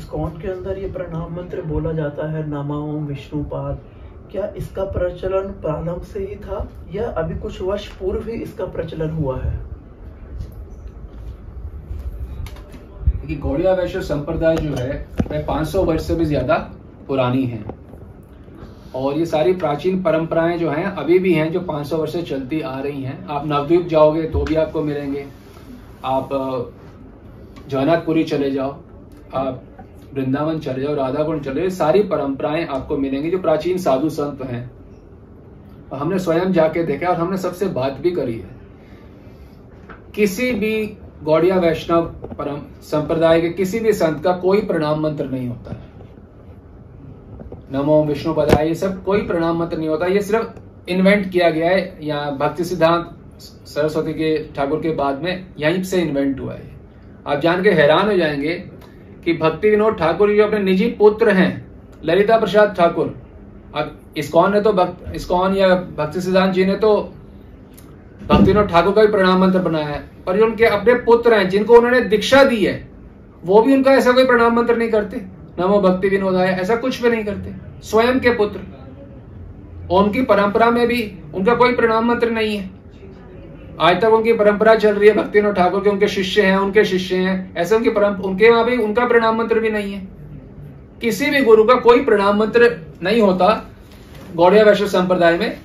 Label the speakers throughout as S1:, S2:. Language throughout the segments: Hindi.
S1: इस्कॉन के अंदर ये प्रणाम मंत्र बोला जाता है, नमः ओम विष्णुपाद, क्या इसका प्रचलन प्रारंभ से ही था या अभी कुछ वर्ष पूर्व ही इसका प्रचलन हुआ है?
S2: देखिए, गौड़िया वैष्णव संप्रदाय जो है वह 500 वर्ष से भी ज्यादा पुरानी है और ये सारी प्राचीन परंपराएं जो हैं अभी भी हैं, जो 500 वर्ष से चलती आ रही हैं। आप नवद्वीप जाओगे तो भी आपको मिलेंगे, आप जगन्नाथपुरी चले जाओ, आप वृंदावन चले जाओ, राधा कुंड चले जाओ, सारी परंपराएं आपको मिलेंगी जो प्राचीन साधु संत हैं। हमने स्वयं जाके देखा और हमने सबसे बात भी करी है। किसी भी गौड़िया वैष्णव परम संप्रदाय के किसी भी संत का कोई प्रणाम मंत्र नहीं होता है। नमो विष्णु पदाय, ये सब कोई प्रणाम मंत्र नहीं होता, ये सिर्फ इन्वेंट किया गया है। यहाँ भक्ति सिद्धांत सरस्वती के ठाकुर के बाद में यहीं से इन्वेंट हुआ है। आप जान के हैरान हो जाएंगे कि भक्ति विनोद ठाकुर जो अपने निजी पुत्र हैं ललिता प्रसाद ठाकुर, अब इस्कॉन ने तो इस्कॉन या भक्ति सिद्धांत जी ने तो भक्ति विनोद ठाकुर का भी प्रणाम मंत्र बनाया है, पर जो उनके अपने पुत्र हैं जिनको उन्होंने दीक्षा दी है वो भी उनका ऐसा कोई प्रणाम मंत्र नहीं करते, नमो भक्ति विनोदाय, ऐसा कुछ भी नहीं करते। स्वयं के पुत्र, और उनकी परंपरा में भी उनका कोई प्रणाम मंत्र नहीं है। आज तक उनकी परंपरा चल रही है, भक्ति विनोद ठाकुर के उनके शिष्य हैं, उनके शिष्य हैं, ऐसे उनके वहां भी उनका प्रणाम मंत्र भी नहीं है। किसी भी गुरु का कोई प्रणाम मंत्र नहीं होता गौड़िया वैष्णव संप्रदाय में।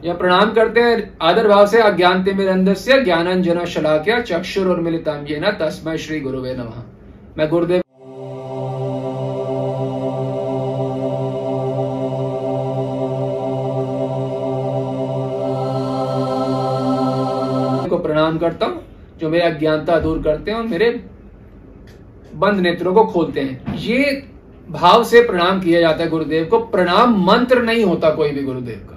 S2: यह प्रणाम करते हैं आदर भाव से, अज्ञानतिमिरन्धस्य ज्ञानांजन शलाकया चक्षुरुन्मीलितं येन तस्मै श्री गुरुवे नमः। मैं गुरुदेव को प्रणाम करता हूं जो मेरी अज्ञानता दूर करते हैं और मेरे बंद नेत्रों को खोलते हैं। ये भाव से प्रणाम किया जाता है गुरुदेव को, प्रणाम मंत्र नहीं होता कोई भी गुरुदेव का।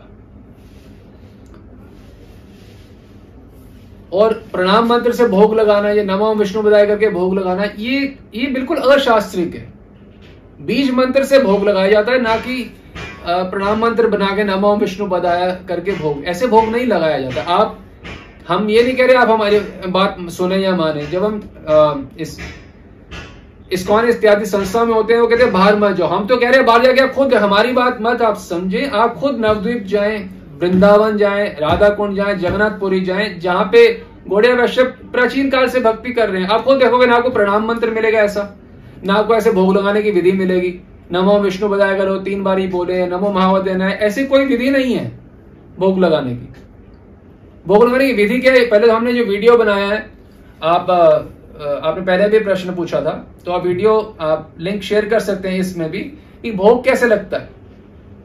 S2: और प्रणाम मंत्र से भोग लगाना, ये नमो विष्णु पदाय करके भोग लगाना, ये बिल्कुल अशास्त्रिक है। बीज मंत्र से भोग लगाया जाता है, ना कि प्रणाम मंत्र बना के नमो विष्णु पदाय करके भोग, ऐसे भोग नहीं लगाया जाता। हम ये नहीं कह रहे आप हमारी बात सुने या माने। जब हम इस्कॉन इत्यादि संस्था में होते हैं वो कहते हैं बाहर मत जाओ, हम तो कह रहे हैं बाहर जाके आप खुद हमारी बात मत आप समझें, आप खुद नवद्वीप जाएं, वृंदावन जाएं, राधा कुंड जाएं, जगन्नाथपुरी जाएं, जहां पे गौड़िया वैष्णव प्राचीन काल से भक्ति कर रहे हैं। आप खुद देखोगे ना आपको प्रणाम मंत्र मिलेगा ऐसा, ना आपको ऐसे भोग लगाने की विधि मिलेगी। नमो विष्णु पदाय करो 3 बार ही बोले, नमो महावदनाय, ऐसी कोई विधि नहीं है भोग लगाने की। भोग लगाने की विधि क्या है? पहले तो हमने जो वीडियो बनाया है, आपने पहले भी प्रश्न पूछा था, तो आप वीडियो आप लिंक शेयर कर सकते हैं इसमें भी, कि भोग कैसे लगता है।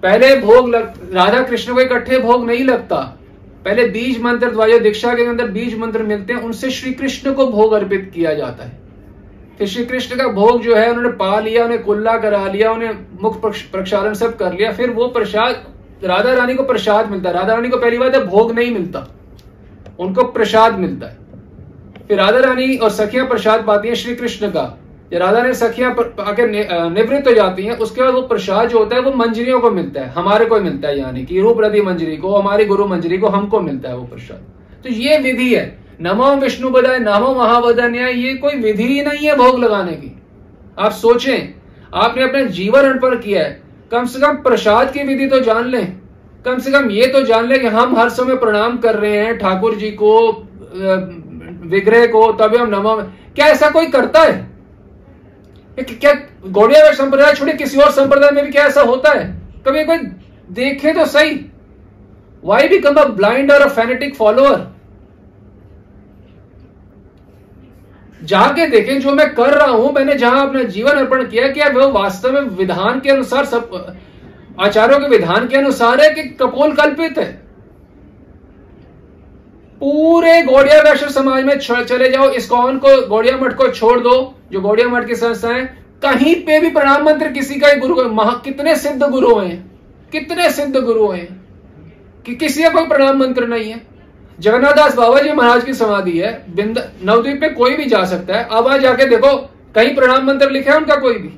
S2: पहले भोग राधा कृष्ण को इकट्ठे भोग नहीं लगता, पहले बीज मंत्र द्वारा दीक्षा के अंदर बीज मंत्र मिलते हैं, उनसे श्री कृष्ण को भोग अर्पित किया जाता है। फिर श्री कृष्ण का भोग जो है उन्होंने पा लिया, उन्हें कुल्ला करा लिया, उन्हें मुख प्रक्षालन सब कर लिया, फिर वो प्रसाद राधा रानी को प्रसाद मिलता है। राधा रानी को पहली बात है भोग नहीं मिलता, उनको प्रसाद मिलता है। फिर राधा रानी और सखियां प्रसाद पाती हैं श्री कृष्ण का। जब राधा रानी सखियां आके निवृत्त हो जाती हैं, उसके बाद वो प्रसाद जो होता है वो मंजरियों को मिलता है, हमारे को मिलता है, यानी कि रूप रति मंजरी को, हमारी गुरु मंजरी को हमको मिलता है वो प्रसाद। तो ये विधि है, नमो विष्णु पदाय, नमो महावदनाय, ये कोई विधि ही नहीं है भोग लगाने की। आप सोचें, आपने अपने जीवन अर्पण किया है, कम से कम प्रसाद की विधि तो जान लें, कम से कम ये तो जान लें कि हम हर समय प्रणाम कर रहे हैं ठाकुर जी को, विग्रह को, तभी हम नमो। क्या ऐसा कोई करता है? क्या गौड़िया वैष्णव संप्रदाय छोड़े किसी और संप्रदाय में भी क्या ऐसा होता है? कभी कोई देखे तो सही। वाई बिकम अ ब्लाइंड और अ फैनेटिक फॉलोअर? जाके देखें जो मैं कर रहा हूं, मैंने जहां अपना जीवन अर्पण किया, क्या वो वास्तव में विधान के अनुसार, सब आचार्यों के विधान के अनुसार है कि कपोल कल्पित है? पूरे गौड़िया वैष्णव समाज में चले जाओ, इस्कॉन को, गौड़िया मठ को छोड़ दो, जो गौड़िया मठ की संस्था है, कहीं पे भी प्रणाम मंत्र किसी का गुरु, कितने सिद्ध गुरु हैं, कितने सिद्ध गुरु हैं कि किसी का कोई प्रणाम मंत्र नहीं है। जगन्नाथ दास बाबा जी महाराज की समाधि है, नवद्वीप पे कोई भी जा सकता है, अब आज जाके देखो कहीं प्रणाम मंत्र लिखा है उनका कोई भी?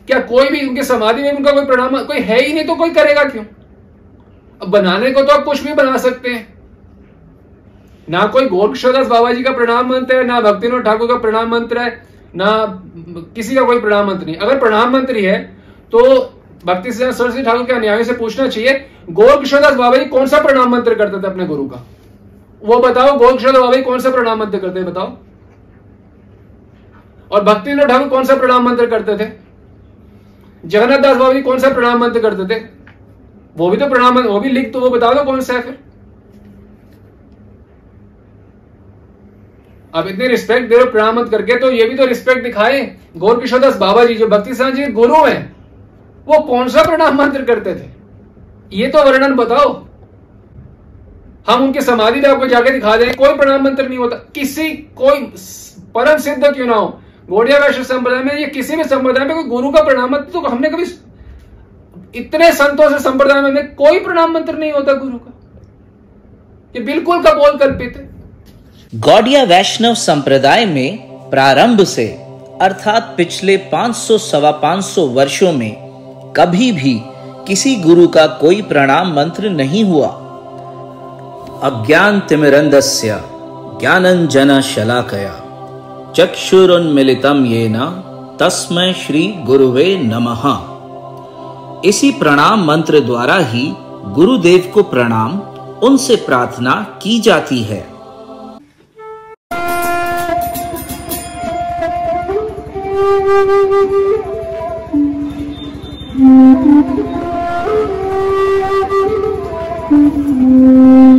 S2: क्या कोई भी उनकी समाधि में उनका कोई प्रणाम कोई है ही नहीं, तो कोई करेगा क्यों? अब बनाने को तो आप कुछ भी बना सकते हैं, ना कोई गोरक्षदास बाबा जी का प्रणाम मंत्र है, ना भक्ति विनोद ठाकुर का प्रणाम मंत्र है, ना किसी का कोई प्रणाम मंत्र नहीं। अगर प्रणाम मंत्री है तो भक्ति सिद्धांत सरस्वती ठाकुर के अनुयायियों से पूछना चाहिए, गौर किशोरदास बाबा जी कौन सा प्रणाम मंत्र करते थे अपने गुरु का? वो बताओ, गौर किशोरदास बाबा जी कौन सा प्रणाम मंत्र करते थे बताओ? और भक्ति विनोद ठाकुर कौन सा प्रणाम मंत्र करते थे? जगन्नाथ दास बाबा जी कौन सा प्रणाम मंत्र करते थे? वो भी तो प्रणाम मंत्र, वो भी लिख, तो वो बता दो कौन सा है फिर। अब इतनी रिस्पेक्ट दे रहे हो प्रणाम मंत्र करके, तो ये भी तो रिस्पेक्ट दिखाए। गौर किशोरदास बाबा जी जो भक्ति सिद्धांत जी के गुरु हैं, वो कौन सा प्रणाम मंत्र करते थे, ये तो वर्णन बताओ। हम उनके समाधि पे आपको जाके दिखा दें, कोई प्रणाम मंत्र नहीं होता किसी, कोई परम सिद्ध क्यों ना हो, गौड़िया वैष्णव संप्रदाय में या किसी भी संप्रदाय में कोई गुरु का प्रणाम मंत्र तो हमने कभी, इतने संतों से संप्रदाय में कोई प्रणाम मंत्र नहीं होता गुरु का, ये बिल्कुल कपोल कल्पित है।
S3: गौड़िया वैष्णव संप्रदाय में प्रारंभ से अर्थात पिछले 500-550 वर्षों में कभी भी किसी गुरु का कोई प्रणाम मंत्र नहीं हुआ। अज्ञानतिमिरन्धस्य ज्ञानंजन शलाकया चक्षुरुन्मीलितं येन तस्मै श्री गुरुवे नमः। इसी प्रणाम मंत्र द्वारा ही गुरुदेव को प्रणाम, उनसे प्रार्थना की जाती है।
S4: Mm-hmm.